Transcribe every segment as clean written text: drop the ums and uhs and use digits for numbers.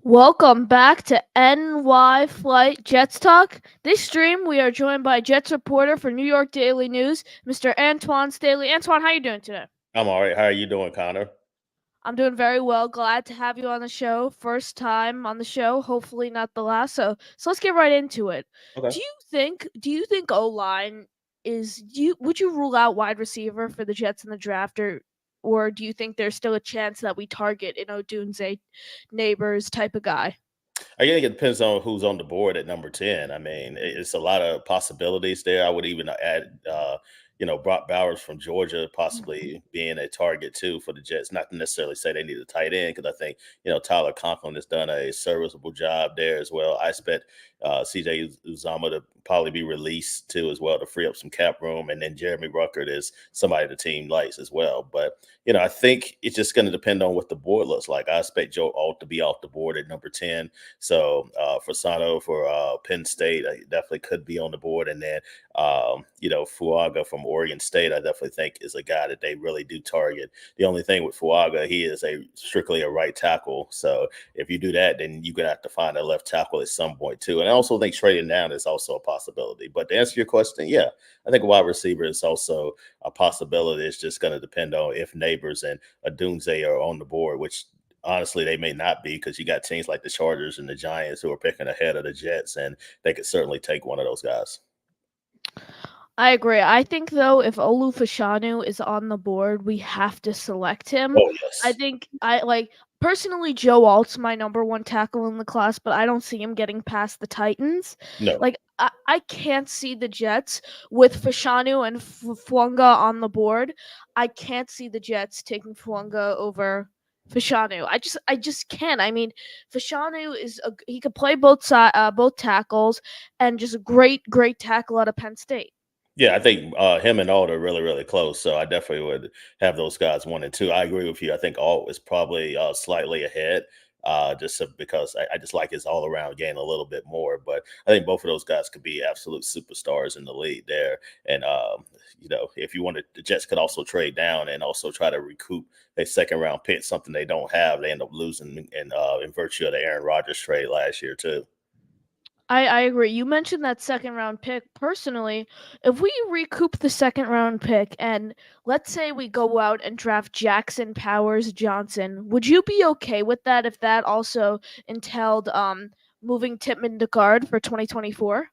Welcome back to NY Flight Jets Talk. This stream, we are joined by Jets reporter for New York Daily News, Mr. Antwan Staley. Antwan, how you doing today? I'm all right. How are you doing, Connor? I'm doing very well. Glad to have you on the show. First time on the show, hopefully not the last. So let's get right into it. Okay. Do you think O line is do you would you rule out wide receiver for the Jets in the draft, or do you think there's still a chance that we target an Odunze neighbors type of guy? I think it depends on who's on the board at number 10. I mean, it's a lot of possibilities there. I would even add, Brock Bowers from Georgia possibly being a target too for the Jets. Not to necessarily say they need a tight end because I think, Tyler Conklin has done a serviceable job there as well. I expect CJ Uzama to probably be released too as well to free up some cap room. And then Jeremy Ruckert is somebody the team likes as well. But I think it's just going to depend on what the board looks like. I expect Joe Alt to be off the board at number 10. So for Sano for Penn State, I definitely could be on the board. And then, Fuaga from Oregon State, I definitely think is a guy that they really do target. The only thing with Fuaga, he is strictly a right tackle. So if you do that, then you're going to have to find a left tackle at some point too. And I also think trading down is also a possibility. But to answer your question, yeah, I think a wide receiver is also a possibility. It's just going to depend on if Neighbors and Adunze are on the board, which honestly they may not be because you got teams like the Chargers and the Giants who are picking ahead of the Jets, and they could certainly take one of those guys. I agree. I think though, if Olu Fashanu is on the board, we have to select him. Oh I yes, think I like personally Joe Alt's my number one tackle in the class, but I don't see him getting past the Titans. no, I can't see the Jets with Fashanu and Fuanga on the board. I can't see the Jets taking Fuanga over Fashanu. I just can't. I mean, Fashanu he could play both tackles and just a great tackle out of Penn State. yeah, I think him and Alt are really, really close. So I definitely would have those guys 1 and 2. I agree with you. I think Alt is probably slightly ahead, because I just like his all around game a little bit more. But I think both of those guys could be absolute superstars in the league there. And if you wanted, the Jets could also trade down and also try to recoup a second round pick, something they don't have. They end up losing in virtue of the Aaron Rodgers trade last year too. I agree. You mentioned that second round pick. Personally, if we recoup the second round pick and let's say we go out and draft Jackson Powers Johnson, would you be okay with that if that also entailed moving Titman to guard for 2024?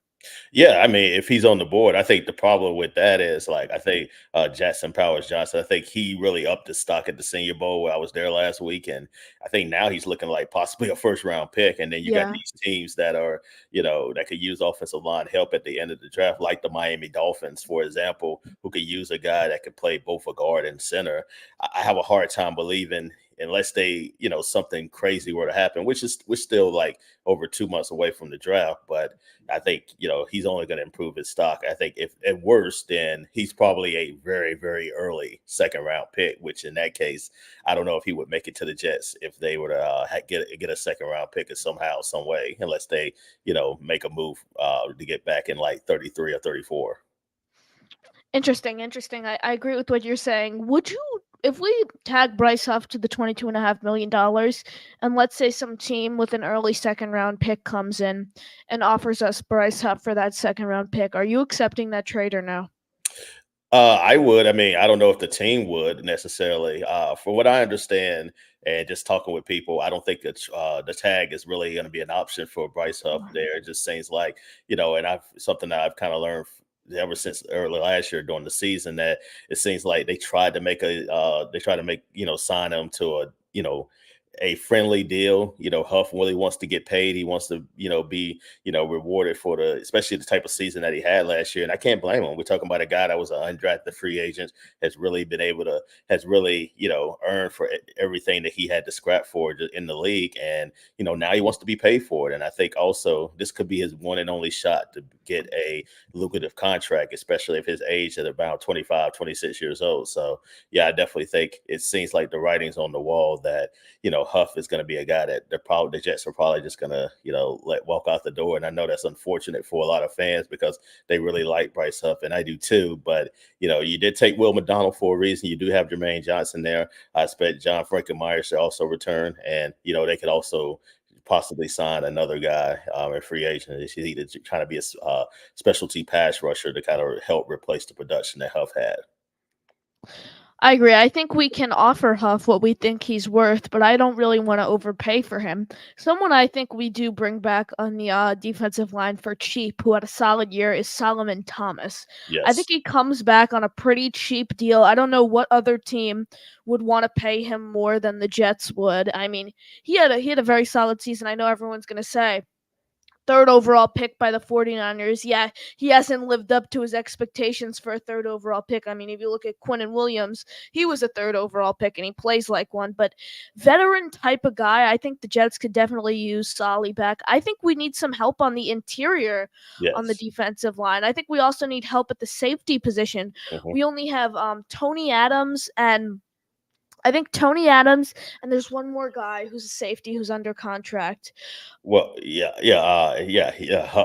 Yeah, I mean, if he's on the board, I think the problem with that is like I think Jackson Powers Johnson. I think he really upped his stock at the Senior Bowl where I was there last week, and I think now he's looking like possibly a first round pick. And then you got Yeah. these teams that are that could use offensive line help at the end of the draft, like the Miami Dolphins, for example, who could use a guy that could play both a guard and center. I have a hard time believing unless they something crazy were to happen, which is we're still like over 2 months away from the draft, but I think he's only going to improve his stock. I think if at worst, then he's probably a very very early second round pick. Which in that case, I don't know if he would make it to the Jets if they were to get a second round pick somehow, some way, unless they make a move to get back in like 33 or 34. Interesting. I agree with what you're saying. Would you, if we tag Bryce Huff to the $22.5 million, and let's say some team with an early second round pick comes in and offers us Bryce Huff for that second round pick, are you accepting that trade or no? I would. I mean, I don't know if the team would necessarily. For what I understand, and just talking with people, I don't think that the tag is really going to be an option for Bryce Huff. There, it just seems like and I've something that I've kind of learned ever since early last year during the season that it seems like they tried to make sign him to a friendly deal. Huff really wants to get paid. He wants to, be, rewarded for especially the type of season that he had last year. And I can't blame him. We're talking about a guy that was an undrafted free agent, has really, earned for everything that he had to scrap for in the league. And, now he wants to be paid for it. And I think also this could be his one and only shot to get a lucrative contract, especially if his age at about 25, 26 years old. So, yeah, I definitely think it seems like the writing's on the wall that Huff is going to be a guy that the Jets are probably just going to let walk out the door. And I know that's unfortunate for a lot of fans because they really like Bryce Huff, and I do too. But you did take Will McDonald for a reason. You do have Jermaine Johnson there. I expect John Frankenmeyer should also return, and they could also possibly sign another guy in free agent. He's either trying to be a specialty pass rusher to kind of help replace the production that Huff had. I agree. I think we can offer Huff what we think he's worth, but I don't really want to overpay for him. Someone I think we do bring back on the defensive line for cheap, who had a solid year, is Solomon Thomas. I think Yes. he comes back on a pretty cheap deal. I don't know what other team would want to pay him more than the Jets would. I mean, he had a very solid season. I know everyone's going to say third overall pick by the 49ers. Yeah, he hasn't lived up to his expectations for a third overall pick. I mean, if you look at Quinnen Williams, he was a third overall pick and he plays like one. But veteran type of guy, I think the Jets could definitely use Solly back. I think we need some help on the interior on the Yes. defensive line. I think we also need help at the safety position. Mhm. We only have Tony Adams and I think Tony Adams, and there's one more guy who's a safety who's under contract. Well, yeah.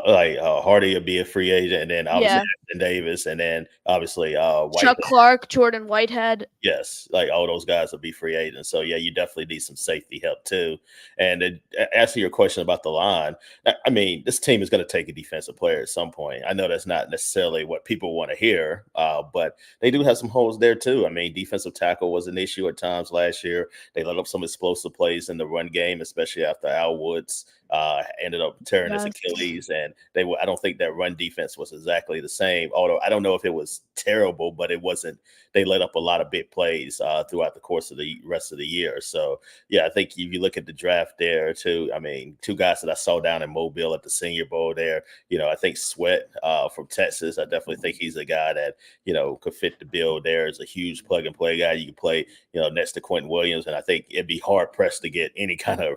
Like Hardy will be a free agent, and then obviously Yeah, Ashton Davis, and then obviously White. Chuck Clark, Jordan Whitehead. Yes, like all those guys will be free agents. So yeah, you definitely need some safety help too. And answer your question about the line, I mean, this team is going to take a defensive player at some point. I know that's not necessarily what people want to hear, but they do have some holes there too. I mean, defensive tackle was an issue at times last year. They let up some explosive plays in the run game, especially after Al Woods ended up tearing his Yes. Achilles, and I don't think that run defense was exactly the same. Although I don't know if it was terrible, but it wasn't. They let up a lot of big plays throughout the course of the rest of the year. So yeah, I think if you look at the draft there too, I mean, two guys that I saw down in Mobile at the Senior Bowl there. I think Sweat from Texas. I definitely think he's a guy that could fit the bill. There is a huge plug and play guy. You can play next to Quentin Williams, and I think it'd be hard pressed to get any kind of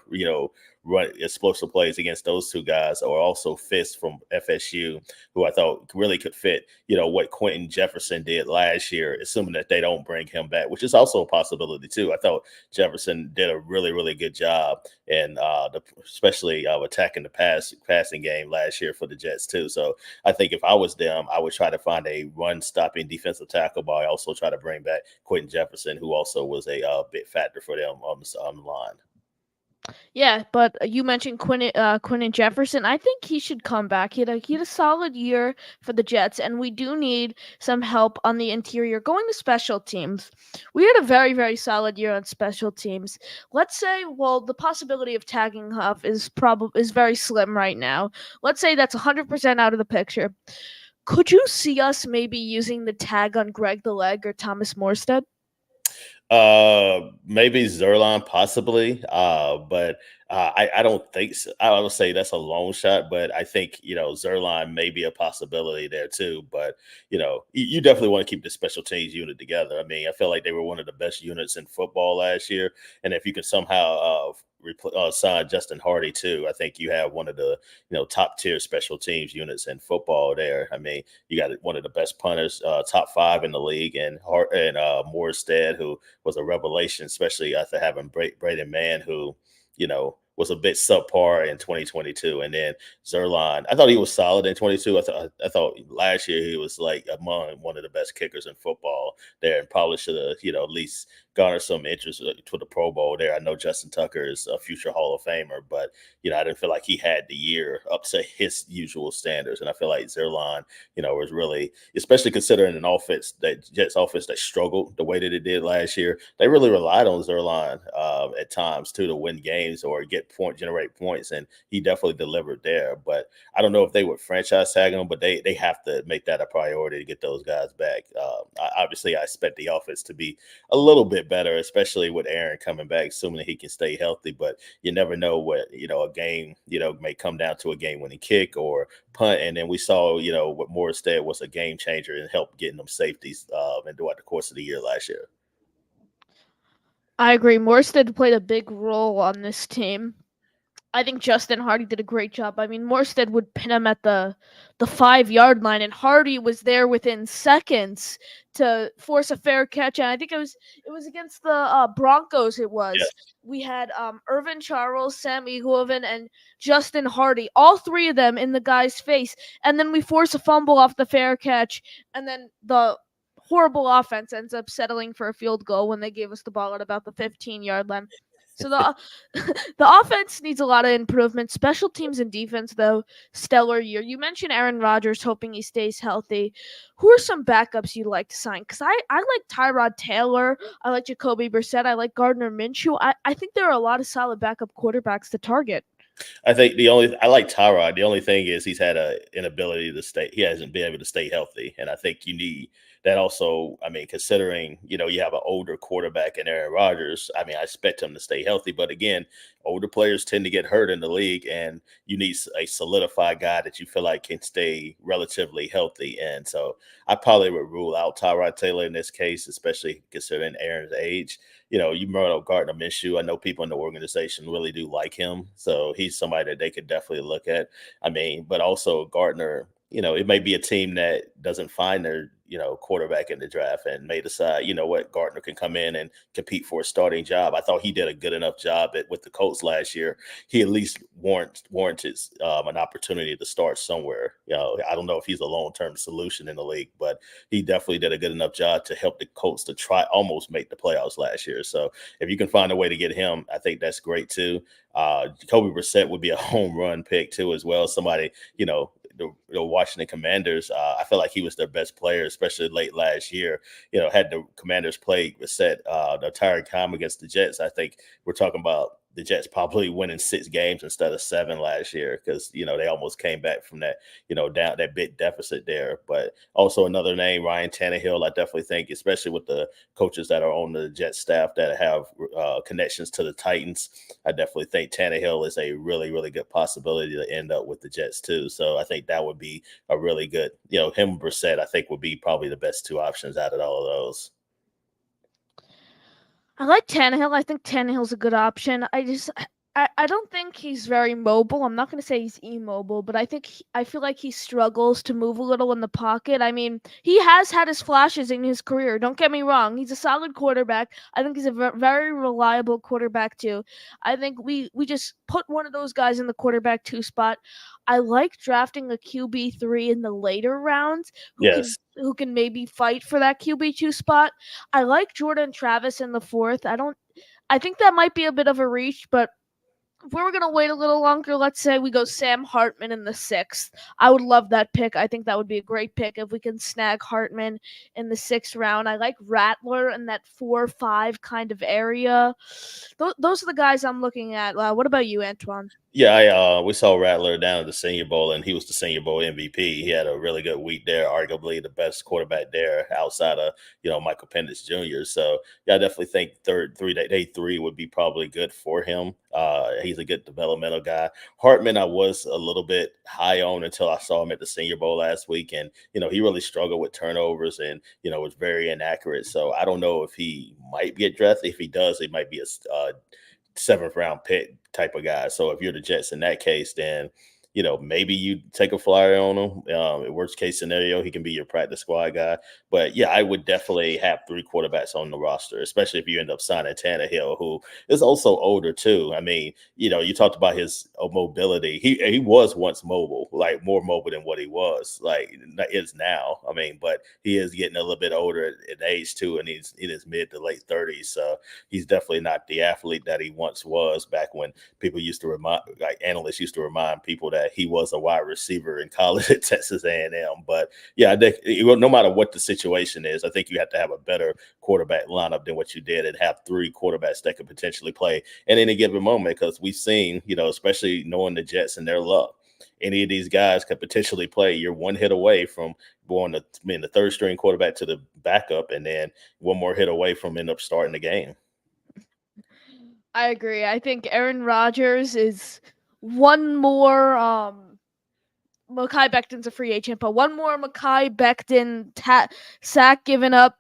run explosive plays against those two guys, or also Fisk from FSU, who I thought really could fit, what Quentin Jefferson did last year, assuming that they don't bring him back, which is also a possibility too. I thought Jefferson did a really, really good job, and especially attacking the passing game last year for the Jets too. So I think if I was them, I would try to find a run stopping defensive tackle, but I also try to bring back Quentin Jefferson, who also was a big factor for them on the line. Yeah, but you mentioned Quinton Jefferson. I think he should come back. He had a solid year for the Jets, and we do need some help on the interior. Going to special teams, we had a very very solid year on special teams. Let's say, well, the possibility of tagging Huff is very slim right now. Let's say that's 100% out of the picture. Could you see us maybe using the tag on Greg the Leg or Thomas Morstead? Maybe Zerline, possibly. But I don't think so. I would say that's a long shot, but I think Zerline may be a possibility there too. But you definitely want to keep the special teams unit together. I mean, I feel like they were one of the best units in football last year, and if you can somehow sign Justin Hardy too, I think you have one of the top tier special teams units in football there. I mean, you got one of the best punters, top five in the league, and Morstead, who was a revelation, especially after having Braden Mann, who was a bit subpar in 2022, and then Zerline. I thought he was solid in 22. I thought last year he was like among one of the best kickers in football there, and probably should have at least garner some interest to the Pro Bowl there. I know Justin Tucker is a future Hall of Famer, but I didn't feel like he had the year up to his usual standards, and I feel like Zerline, was really, especially considering an offense that Jets offense that struggled the way that it did last year. They really relied on Zerline at times too to win games or generate points, and he definitely delivered there. But I don't know if they would franchise tag him, but they have to make that a priority to get those guys back. Obviously, I expect the offense to be a little bit better, especially with Aaron coming back, assuming that he can stay healthy. But you never know what a game may come down to a game-winning kick or punt. And then we saw what Morstead was a game changer and helped getting them safeties and throughout the course of the year last year. I agree. Morstead played a big role on this team. I think Justin Hardy did a great job. I mean, Morstead would pin him at the 5 yard line, and Hardy was there within seconds to force a fair catch. And I think it was against the Broncos. It was Yes. we had Irvin Charles, Sam Eagleven, and Justin Hardy, all three of them in the guy's face, and then we force a fumble off the fair catch, and then the horrible offense ends up settling for a field goal when they gave us the ball at about the 15 yard line. So the the offense needs a lot of improvement. Special teams and defense, though, stellar year. You mentioned Aaron Rodgers, hoping he stays healthy. Who are some backups you'd like to sign? Because I like Tyrod Taylor. I like Jacoby Brissett. I like Gardner Minshew. I think there are a lot of solid backup quarterbacks to target. I think I like Tyrod. The only thing is he's had a inability to stay. He hasn't been able to stay healthy, and I think you need that also. I mean, considering you have an older quarterback in Aaron Rodgers. I mean, I expect him to stay healthy, but again, older players tend to get hurt in the league, and you need a solidified guy that you feel like can stay relatively healthy. And so, I probably would rule out Tyrod Taylor in this case, especially considering Aaron's age. You brought up Gardner Minshew. I know people in the organization really do like him, so he's somebody that they could definitely look at. I mean, but also Gardner. It may be a team that doesn't find their quarterback in the draft and may decide, what, Gardner can come in and compete for a starting job. I thought he did a good enough job with the Colts last year. He at least warranted an opportunity to start somewhere. I don't know if he's a long term solution in the league, but he definitely did a good enough job to help the Colts to try almost make the playoffs last year. So if you can find a way to get him, I think that's great too. Jacoby Brissett would be a home run pick too, as well. Somebody, the Washington Commanders, I feel like he was their best player, especially late last year. Had the Commanders played Brissett the entire time against the Jets, I think we're talking about the Jets probably winning 6 games instead of 7 last year because they almost came back from that down that big deficit there. But also another name, Ryan Tannehill. I definitely think, especially with the coaches that are on the Jets staff that have connections to the Titans, I definitely think Tannehill is a really really good possibility to end up with the Jets too. So I think that would be a really good, him and Brissett. I think would be probably the best two options out of all of those. I like Tannehill. I think Tannehill's a good option. I don't think he's very mobile. I'm not going to say he's immobile, but I feel like he struggles to move a little in the pocket. I mean, he has had his flashes in his career. Don't get me wrong. He's a solid quarterback. I think he's a very reliable quarterback too. I think we just put one of those guys in the quarterback 2 spot. I like drafting a QB3 in the later rounds Yes. who can maybe fight for that QB2 spot. I like Jordan Travis in the 4th. I think that might be a bit of a reach, but if we were gonna wait a little longer, let's say we go Sam Hartman in the 6th. I would love that pick. I think that would be a great pick if we can snag Hartman in the 6th round. I like Rattler in that 4-5 kind of area. Those are the guys I'm looking at. What about you, Antwan? Yeah, we saw Rattler down at the Senior Bowl, and he was the Senior Bowl MVP. He had a really good week there, arguably the best quarterback there outside of Michael Penix Jr. So yeah, I definitely think day three would be probably good for him. He's a good developmental guy. Hartman, I was a little bit high on until I saw him at the Senior Bowl last week, and he really struggled with turnovers and was very inaccurate. So I don't know if he might get drafted. If he does, it might be a 7th round pick type of guy. So if you're the Jets in that case, then maybe you take a flyer on him. Worst case scenario, he can be your practice squad guy. But yeah, I would definitely have 3 quarterbacks on the roster, especially if you end up signing Tannehill, who is also older too. I mean, you talked about his mobility. He was once mobile, like more mobile than what he was like is now. I mean, but he is getting a little bit older in age too, and he's in his mid to late 30s. So he's definitely not the athlete that he once was back when people used to remind, like analysts used to remind people that he was a wide receiver in college at Texas A&M. But yeah, I think no matter what the situation is, I think you have to have a better quarterback lineup than what you did and have 3 quarterbacks that could potentially play at any given moment. Because we've seen, especially knowing the Jets and their luck, any of these guys could potentially play. You're one hit away from going to being the 3rd string quarterback to the backup, and then one more hit away from end up starting the game. I agree. I think Aaron Rodgers is one more. Makai Becton's a free agent, but one more Makai Becton sack given up,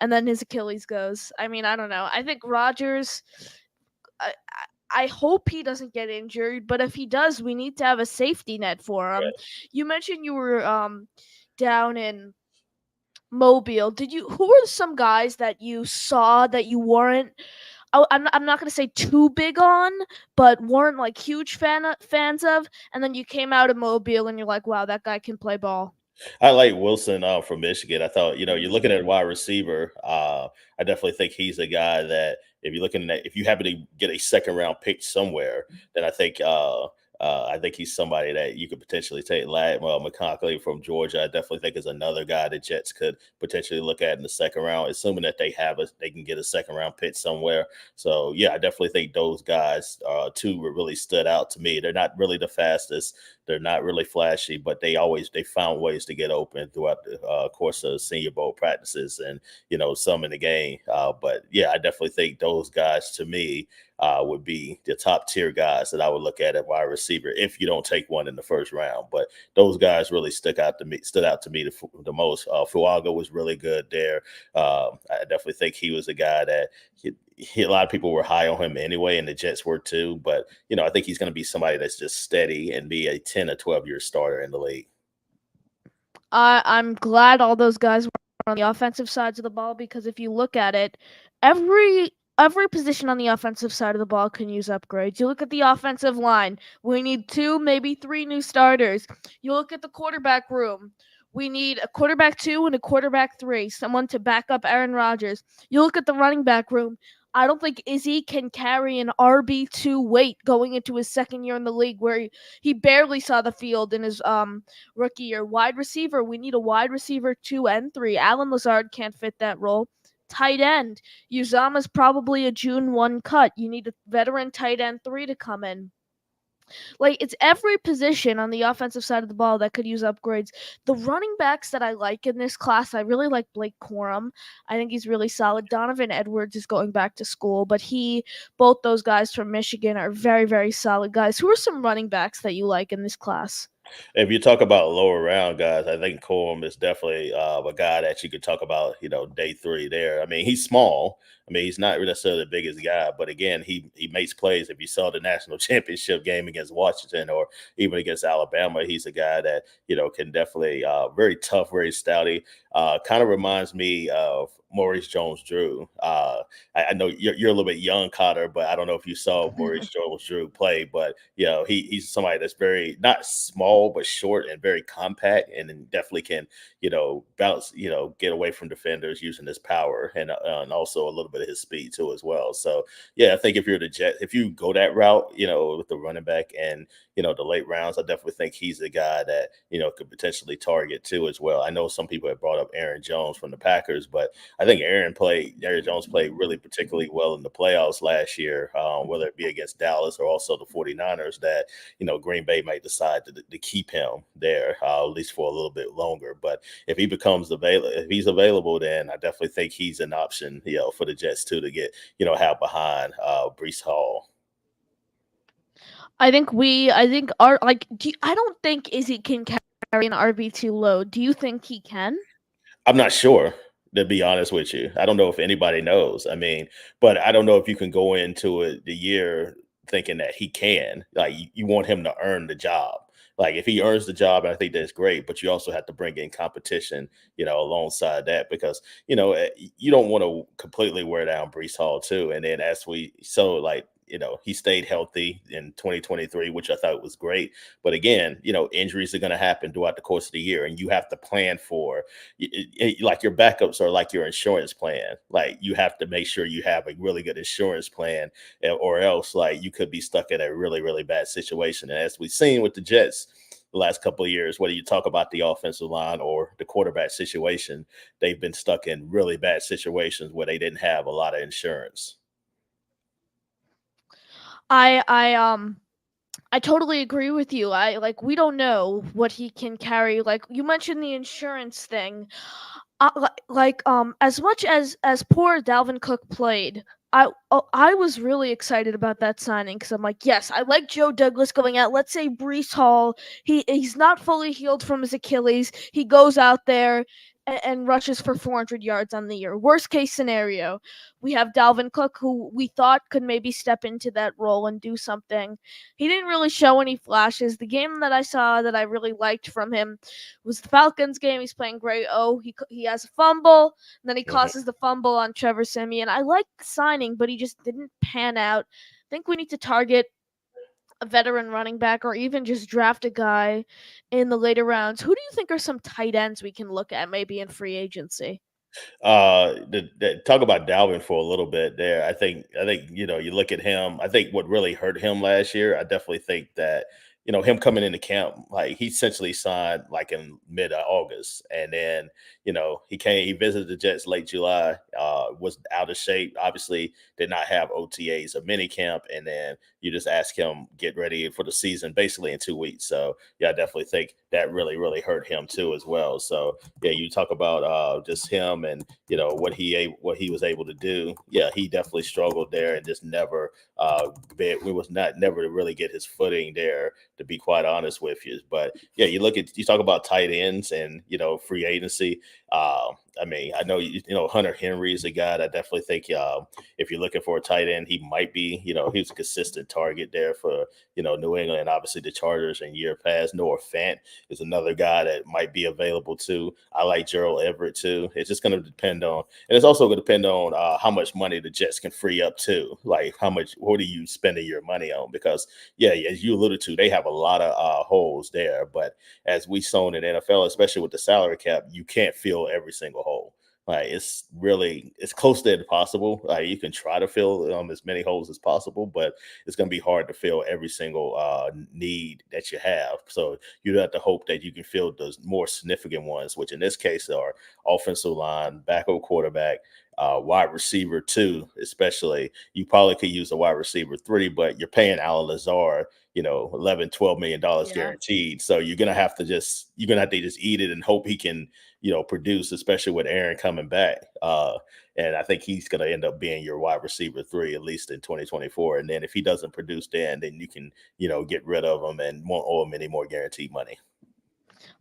and then his Achilles goes. I mean, I don't know. I think Rodgers. I hope he doesn't get injured, but if he does, we need to have a safety net for him. You mentioned you were down in Mobile. Did you? Who were some guys that you saw that you weren't? I'm not gonna say too big on, but weren't like huge fans of, and then you came out of Mobile and you're like, wow, that guy can play ball. I like Wilson from Michigan. I thought, you're looking Mm. at wide receiver. I definitely think he's a guy that if you're looking at, if you happen to get a second round pick somewhere, then I think he's somebody that you could potentially take. McConkley from Georgia, I definitely think is another guy the Jets could potentially look at in the second round, assuming that they can get a second round pick somewhere. So yeah, I definitely think those guys two really stood out to me. They're not really the fastest, they're not really flashy, but they found ways to get open throughout the course of Senior Bowl practices and some in the game. But yeah, I definitely think those guys to me would be the top tier guys that I would look at wide receiver if you don't take one in the first round. But those guys really stood out to me the most. Fuaga was really good there. I definitely think he was a guy that a lot of people were high on him anyway, and the Jets were too. But I think he's going to be somebody that's just steady and be a 10 or 12-year starter in the league. I'm glad all those guys were on the offensive sides of the ball because if you look at it, every every position on the offensive side of the ball can use upgrades. You look at the offensive line, we need two, maybe three new starters. You look at the quarterback room. We need a quarterback two and a quarterback three, someone to back up Aaron Rodgers. You look at the running back room. I don't think Izzy can carry an RB2 weight going into his second year in the league where he barely saw the field in his rookie year. Wide receiver, we need a wide receiver 2 and 3. Alan Lazard can't fit that role. Tight end, Uzama's probably a June 1 cut. You need a veteran tight end 3 to come in. Like, it's every position on the offensive side of the ball that could use upgrades. The running backs that I like in this class, I really like Blake Corum. I think he's really solid. Donovan Edwards is going back to school, but both those guys from Michigan are very, very solid guys. Who are some running backs that you like in this class? If you talk about lower round guys, I think Corum is definitely a guy that you could talk about, day three there. I mean, he's small. I mean, he's not necessarily the biggest guy, but again, he makes plays. If you saw the national championship game against Washington or even against Alabama, he's a guy that, can definitely very tough, very stouty. Kind of reminds me of Maurice Jones-Drew. I know you're a little bit young, Cotter, but I don't know if you saw Maurice Jones-Drew play. But he's somebody that's very not small but short and very compact, and then definitely can bounce, get away from defenders using his power and also a little bit of his speed too as well. So yeah, I think if you're the Jet, if you go that route, with the running back and the late rounds, I definitely think he's the guy that could potentially target too as well. I know some people have brought up Aaron Jones from the Packers, but I think Aaron Jones played really particularly well in the playoffs last year, whether it be against Dallas or also the 49ers, that, Green Bay might decide to keep him there, at least for a little bit longer. But if if he's available, then I definitely think he's an option, for the Jets too, to get, have behind Brees Hall. I think our like I don't think Izzy can carry an RB2 load. Do you think he can? I'm not sure, to be honest with you. I don't know if anybody knows. I mean, but I don't know if you can go into it the year thinking that he can. Like you want him to earn the job. Like if he earns the job, I think that's great. But you also have to bring in competition, alongside that because you don't want to completely wear down Brees Hall too. And then as we so like he stayed healthy in 2023, which I thought was great. But again, injuries are going to happen throughout the course of the year, and you have to plan for like your backups are like your insurance plan. Like you have to make sure you have a really good insurance plan, or else like you could be stuck in a really, really bad situation. And as we've seen with the Jets the last couple of years, whether you talk about the offensive line or the quarterback situation, they've been stuck in really bad situations where they didn't have a lot of insurance. I I totally agree with you. I like we don't know what he can carry. Like you mentioned the insurance thing. As much as poor Dalvin Cook played, I was really excited about that signing because I'm like, yes, I like Joe Douglas going out. Let's say Brees Hall, he's not fully healed from his Achilles. He goes out there and rushes for 400 yards on the year. Worst case scenario, we have Dalvin Cook, who we thought could maybe step into that role and do something. He didn't really show any flashes. The game that I saw that I really liked from him was the Falcons game. He's playing great. Oh, he has a fumble, and then he Mhm. causes the fumble on Trevor Siemian. I like the signing, but he just didn't pan out. I think we need to target a veteran running back or even just draft a guy in the later rounds. Who do you think are some tight ends we can look at maybe in free agency? Talk about Dalvin for a little bit there. I think you look at him. I think what really hurt him last year. I definitely think that him coming into camp, like he essentially signed like in mid August, and then he visited the Jets late July. Was out of shape. Obviously, did not have OTAs or mini camp, and then you just ask him get ready for the season basically in 2 weeks. So yeah, I definitely think that really hurt him too as well. So yeah, you talk about just him and what he was able to do. Yeah, he definitely struggled there and just never we was not never to really get his footing there. To be quite honest with you, but yeah, you talk about tight ends and free agency. Uh, I mean, I know Hunter Henry is a guy that I definitely think if you're looking for a tight end, he might be. He's a consistent target there for New England and obviously the Chargers in year past. Noah Fant is another guy that might be available too. I like Gerald Everett too. It's just going to depend on, and it's also going to depend on how much money the Jets can free up too. Like what are you spending your money on? Because yeah, as you alluded to, they have a lot of holes there. But as we saw in the NFL, especially with the salary cap, you can't fill every single hole. Like it's close to impossible. Like you can try to fill as many holes as possible, but it's going to be hard to fill every single need that you have. So you have to hope that you can fill those more significant ones, which in this case are offensive line, backup quarterback, wide receiver two, especially. You probably could use a wide receiver three, but you're paying Alan Lazard, 11, $12 million Yeah. guaranteed. So you're gonna have to just eat it and hope he can, produce, especially with Aaron coming back. And I think he's going to end up being your wide receiver three, at least in 2024. And then if he doesn't produce then you can, get rid of him and won't owe him any more guaranteed money.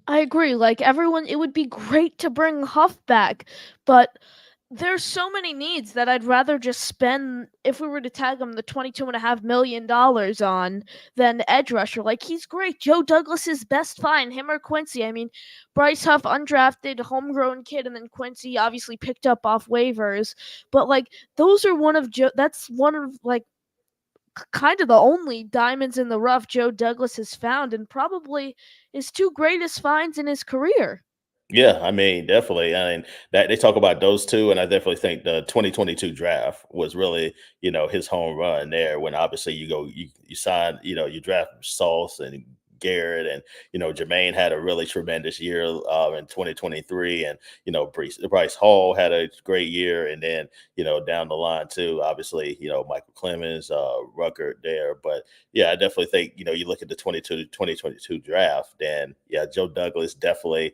I agree. Like everyone, it would be great to bring Huff back, but there's so many needs that I'd rather just spend if we were to tag him the $22.5 million on than edge rusher. Like he's great. Joe Douglas is best fine. Him or Quincy. I mean, Bryce Huff, undrafted, homegrown kid, and then Quincy obviously picked up off waivers. But like those are one of Joe. That's one of like kind of the only diamonds in the rough Joe Douglas has found, and probably his two greatest finds in his career. Yeah, I mean, definitely. I mean, that they talk about those two, and I definitely think the 2022 draft was really, his home run there. When obviously you sign, you draft Sauce and Garrett, and Jermaine had a really tremendous year in 2023, and Bryce Hall had a great year, and then down the line too, obviously Michael Clemens, Rucker there, but yeah, I definitely think you look at the 2022 draft, then yeah, Joe Douglas definitely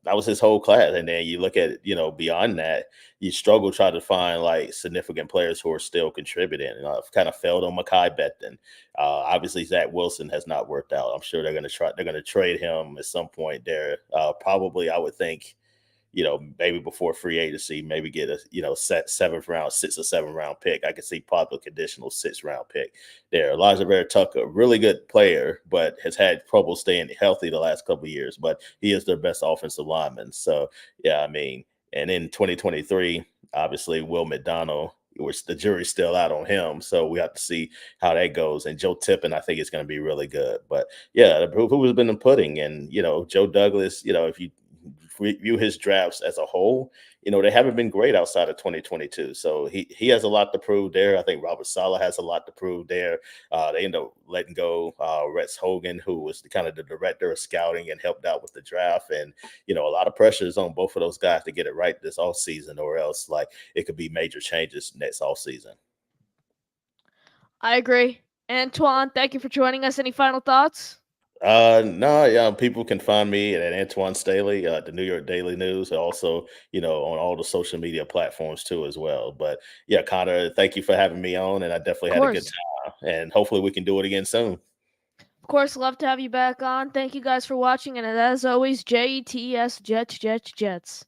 that was his whole class. And then you look at, beyond that, you struggle trying to find like significant players who are still contributing. And I've kind of failed on Makai Becton. Obviously, Zach Wilson has not worked out. I'm sure they're going to trade him at some point there. Probably, I would think maybe before free agency, maybe get a, set seventh round, 6 or 7 round pick. I could see probably a conditional 6 round pick there. Elijah Vera Tucker, really good player, but has had trouble staying healthy the last couple of years, but he is their best offensive lineman. So, yeah, I mean, and in 2023, obviously, Will McDonald, which the jury's still out on him. So we have to see how that goes. And Joe Tippin, I think it's going to be really good. But yeah, who has been in pudding? And, Joe Douglas, if you view his drafts as a whole, they haven't been great outside of 2022. So he has a lot to prove there. I think Robert Sala has a lot to prove there. They end up letting go Rex Hogan, who was the director of scouting and helped out with the draft. And, a lot of pressure is on both of those guys to get it right this off season, or else like it could be major changes next off season. I agree. Antwan, thank you for joining us. Any final thoughts? No, yeah, people can find me at Antwan Staley, the New York Daily News, and also, on all the social media platforms too, as well. But yeah, Connor, thank you for having me on, and I definitely Of had a good course. time. And hopefully we can do it again soon. Of course, love to have you back on. Thank you guys for watching, and as always, Jets, Jets, Jets, Jets.